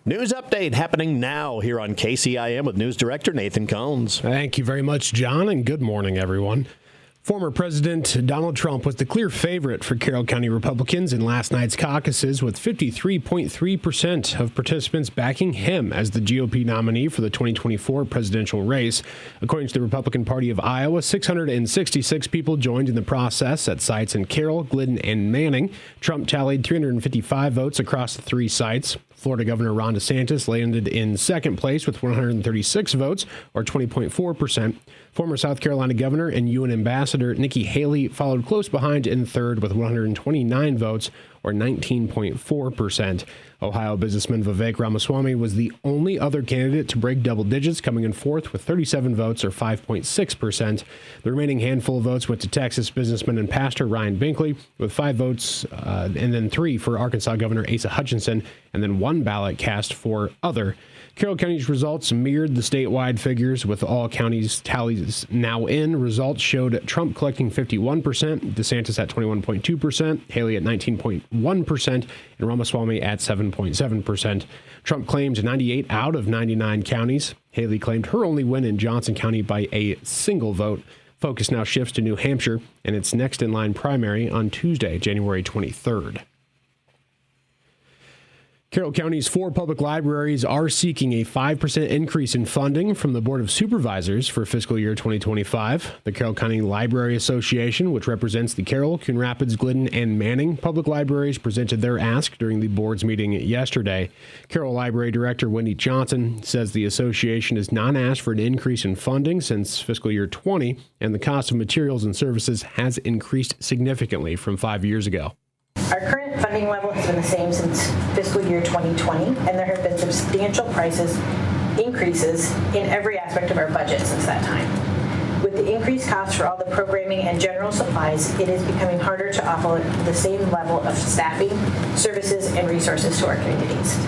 News update happening now here on KCIM with News Director Nathan Cones. Thank you very much, John, and good morning, everyone. Former President Donald Trump was the clear favorite for Carroll County Republicans in last night's caucuses, with 53.3% of participants backing him as the GOP nominee for the 2024 presidential race. According to the Republican Party of Iowa, 666 people joined in the process at sites in Carroll, Glidden, and Manning. Trump tallied 355 votes across the three sites. Florida Governor Ron DeSantis landed in second place with 136 votes, or 20.4%. Former South Carolina Governor and UN Ambassador Nikki Haley followed close behind in third with 129 votes, or 19.4%. Ohio businessman Vivek Ramaswamy was the only other candidate to break double digits, coming in fourth with 37 votes, or 5.6%. The remaining handful of votes went to Texas businessman and pastor Ryan Binkley with 5 votes, and then 3 for Arkansas Governor Asa Hutchinson, and then 1 ballot cast for other. Carroll County's results mirrored the statewide figures, with all counties' tallies now in. Results showed Trump collecting 51%, DeSantis at 21.2%, Haley at 19.1%, and Ramaswamy at 7.7%. Trump claimed 98 out of 99 counties. Haley claimed her only win in Johnson County by a single vote. Focus now shifts to New Hampshire and its next in line primary on Tuesday, January 23rd. Carroll County's 4 public libraries are seeking a 5% increase in funding from the Board of Supervisors for fiscal year 2025. The Carroll County Library Association, which represents the Carroll, Coon Rapids, Glidden, and Manning public libraries, presented their ask during the board's meeting yesterday. Carroll Library Director Wendy Johnson says the association has not asked for an increase in funding since fiscal year 20, and the cost of materials and services has increased significantly from 5 years ago. Our current funding level has been the same since fiscal year 2020, and there have been substantial prices increases in every aspect of our budget since that time. With the increased costs for all the programming and general supplies, it is becoming harder to offer the same level of staffing, services, and resources to our communities.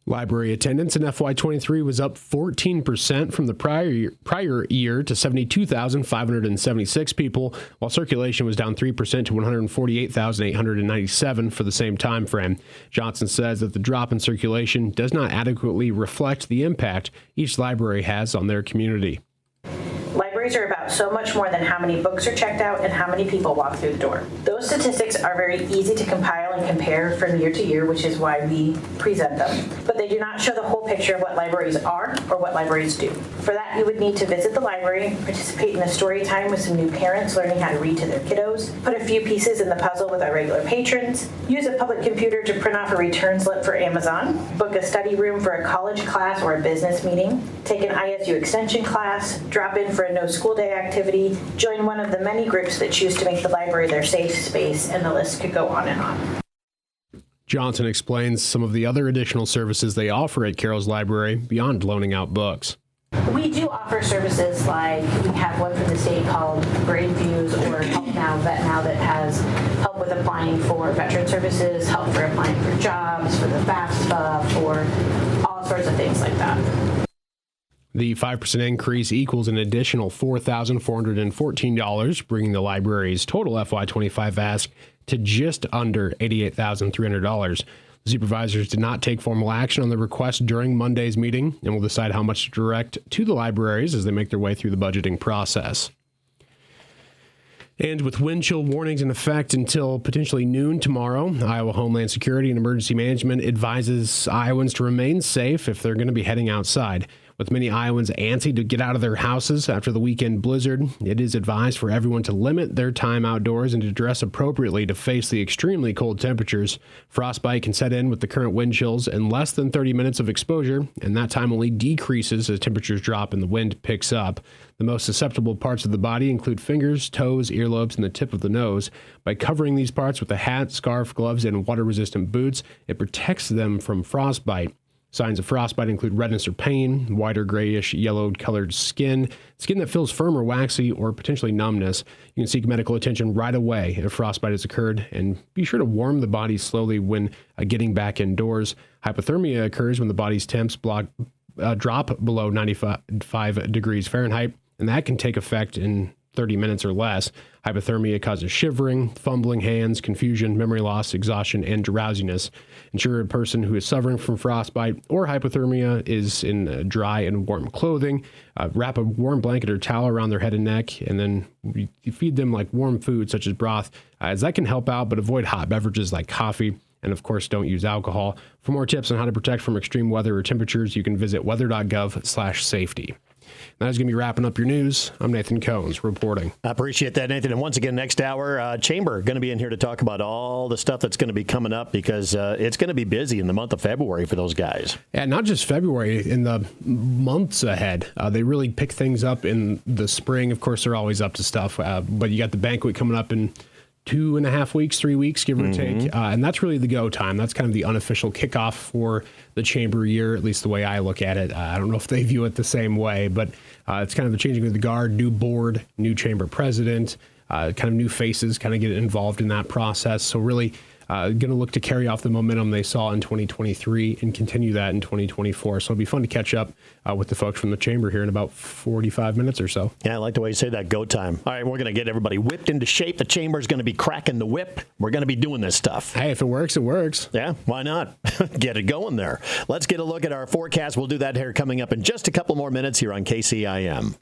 Library attendance in FY23 was up 14% from the prior year to 72,576 people, while circulation was down 3% to 148,897 for the same time frame. Johnson says that the drop in circulation does not adequately reflect the impact each library has on their community. Libraries are about so much more than how many books are checked out and how many people walk through the door. Those statistics are very easy to compile and compare from year to year, which is why we present them. But they do not show the whole picture of what libraries are or what libraries do. For that, you would need to visit the library, participate in a story time with some new parents learning how to read to their kiddos, put a few pieces in the puzzle with our regular patrons, use a public computer to print off a return slip for Amazon, book a study room for a college class or a business meeting, take an ISU extension class, drop in for a no school day activity, join one of the many groups that choose to make the library their safe space, and the list could go on and on. Johnson explains some of the other additional services they offer at Carroll's Library beyond loaning out books. We do offer services like we have one from the state called Brain Views or Help Now, Vet Now, that has help with applying for veteran services, help for applying for jobs, for the FAFSA, for all sorts of things like that. The 5% increase equals an additional $4,414, bringing the library's total FY25 ask to just under $88,300. The supervisors did not take formal action on the request during Monday's meeting and will decide how much to direct to the libraries as they make their way through the budgeting process. And with wind chill warnings in effect until potentially noon tomorrow, Iowa Homeland Security and Emergency Management advises Iowans to remain safe if they're going to be heading outside. With many Iowans antsy to get out of their houses after the weekend blizzard, it is advised for everyone to limit their time outdoors and to dress appropriately to face the extremely cold temperatures. Frostbite can set in with the current wind chills in less than 30 minutes of exposure, and that time only decreases as temperatures drop and the wind picks up. The most susceptible parts of the body include fingers, toes, earlobes, and the tip of the nose. By covering these parts with a hat, scarf, gloves, and water-resistant boots, it protects them from frostbite. Signs of frostbite include redness or pain, white or grayish yellowed colored skin that feels firm or waxy, or potentially numbness. You can seek medical attention right away if frostbite has occurred, and be sure to warm the body slowly when getting back indoors. Hypothermia occurs when the body's temps drop below 95 degrees Fahrenheit, and that can take effect in 30 minutes or less. Hypothermia causes shivering, fumbling hands, confusion, memory loss, exhaustion, and drowsiness. Ensure a person who is suffering from frostbite or hypothermia is in dry and warm clothing. Wrap a warm blanket or towel around their head and neck, and then you feed them like warm food such as broth, as that can help out, but avoid hot beverages like coffee. And of course, don't use alcohol. For more tips on how to protect from extreme weather or temperatures, you can visit weather.gov/safety. That is going to be wrapping up your news. I'm Nathan Cones reporting. I appreciate that, Nathan. And once again, next hour, Chamber going to be in here to talk about all the stuff that's going to be coming up, because it's going to be busy in the month of February for those guys. And not just February, in the months ahead. They really pick things up in the spring. Of course, they're always up to stuff. But you got the banquet coming up in 2.5 weeks, 3 weeks, give or take. And that's really the go time. That's kind of the unofficial kickoff for the chamber year, at least the way I look at it. I don't know if they view it the same way, but it's kind of the changing of the guard, new board, new chamber president, kind of new faces kind of get involved in that process. So really going to look to carry off the momentum they saw in 2023 and continue that in 2024. So it'll be fun to catch up with the folks from the chamber here in about 45 minutes or so. Yeah, I like the way you say that, go time. All right, we're going to get everybody whipped into shape. The chamber's going to be cracking the whip. We're going to be doing this stuff. Hey, if it works, it works. Yeah, why not? Get it going there. Let's get a look at our forecast. We'll do that here coming up in just a couple more minutes here on KCIM.